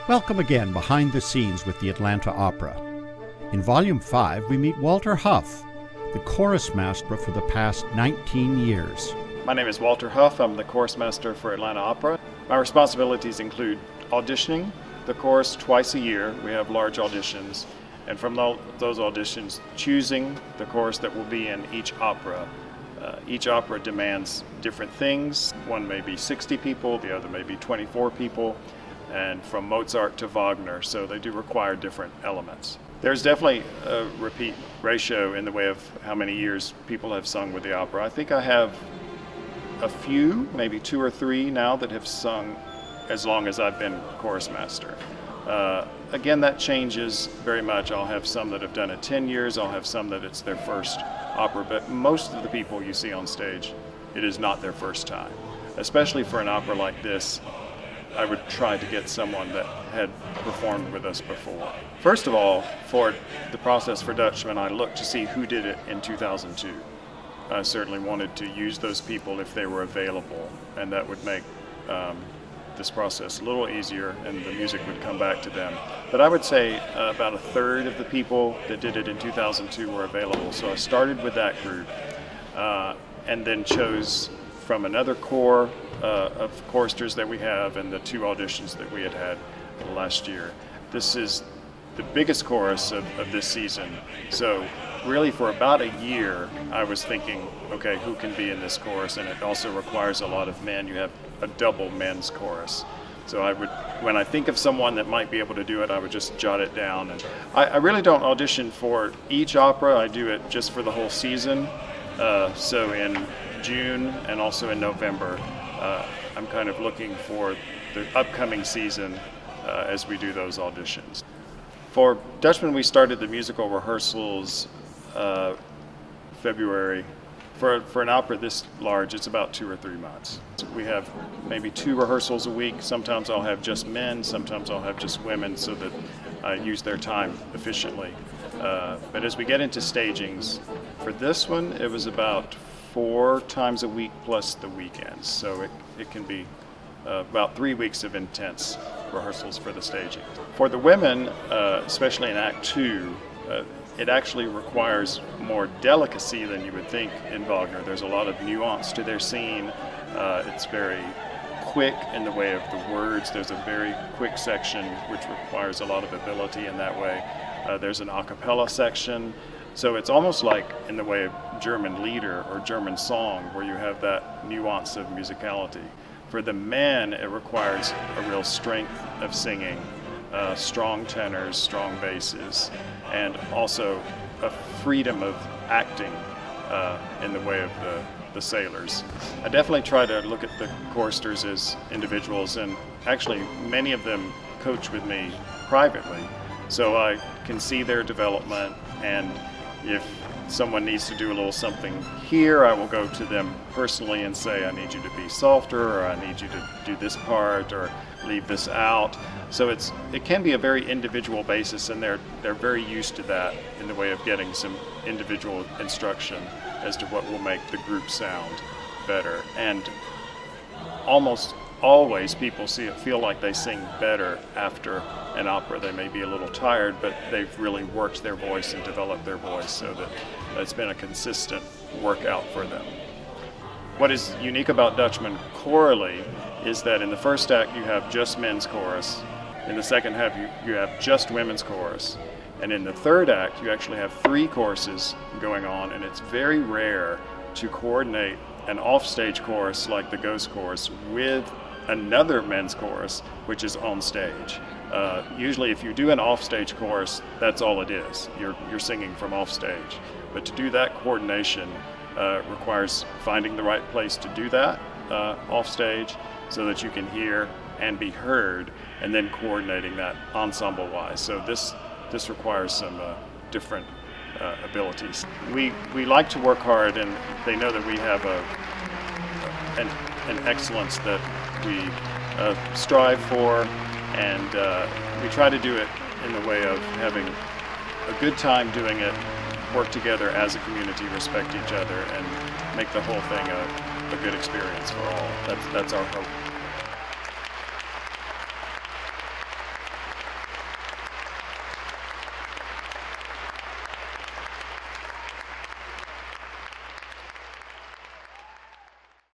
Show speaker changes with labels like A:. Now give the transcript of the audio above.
A: Welcome again behind the scenes with the Atlanta Opera. In Volume 5, we meet Walter Huff, the chorus master for the past 19 years.
B: My name is Walter Huff. I'm the chorus master for Atlanta Opera. My responsibilities include auditioning the chorus twice a year. We have large auditions. And from those auditions, choosing the chorus that will be in each opera. Each opera demands different things. One may be 60 people, the other may be 24 people, and from Mozart to Wagner, so they do require different elements. There's definitely a repeat ratio in the way of how many years people have sung with the opera. I think I have a few, maybe 2 or 3 now, that have sung as long as I've been chorus master. Again, that changes very much. I'll have some that have done it 10 years, I'll have some that it's their first opera, but most of the people you see on stage, it is not their first time. Especially for an opera like this, I would try to get someone that had performed with us before. First of all, for the process for Dutchman, I looked to see who did it in 2002. I certainly wanted to use those people if they were available, and that would make this process a little easier and the music would come back to them. But I would say about a third of the people that did it in 2002 were available. So I started with that group and then chose from another corps of choristers that we have and the 2 auditions that we had last year. This is the biggest chorus of this season. So really for about a year I was thinking, okay, who can be in this chorus? And it also requires a lot of men. You have a double men's chorus. So when I think of someone that might be able to do it, I would just jot it down. And I really don't audition for each opera. I do it just for the whole season. So in June and also in November, I'm kind of looking for the upcoming season as we do those auditions. For Dutchman, we started the musical rehearsals February. For an opera this large, it's about 2 or 3 months. We have maybe 2 rehearsals a week. Sometimes I'll have just men, sometimes I'll have just women, so that I use their time efficiently. But as we get into stagings, for this one, it was about 4 times a week plus the weekends. So it can be about 3 weeks of intense rehearsals for the staging. For the women, especially in Act 2, it actually requires more delicacy than you would think in Wagner. There's a lot of nuance to their scene. It's very quick in the way of the words. There's a very quick section which requires a lot of ability in that way. There's an a cappella section. So it's almost like in the way of German lieder or German song, where you have that nuance of musicality. For the men, it requires a real strength of singing, strong tenors, strong basses, and also a freedom of acting in the way of the sailors. I definitely try to look at the choristers as individuals, and actually many of them coach with me privately, so I can see their development, and if someone needs to do a little something here, I will go to them personally and say, I need you to be softer, or I need you to do this part, or leave this out. So it can be a very individual basis, and they're very used to that in the way of getting some individual instruction as to what will make the group sound better. And almost always people feel like they sing better after an opera. They may be a little tired, but they've really worked their voice and developed their voice, so that it's been a consistent workout for them. What is unique about Dutchman chorally is that in the first act you have just men's chorus, in the second half you have just women's chorus, and in the third act you actually have 3 choruses going on, and it's very rare to coordinate an offstage chorus like the Ghost chorus with another men's chorus which is on stage. Usually if you do an offstage chorus, that's all it is. You're singing from offstage. But to do that coordination requires finding the right place to do that offstage so that you can hear and be heard, and then coordinating that ensemble-wise. So this requires some different abilities. We like to work hard, and they know that we have an excellence that we strive for, and we try to do it in the way of having a good time doing it, work together as a community, respect each other, and make the whole thing a good experience for all. That's our hope.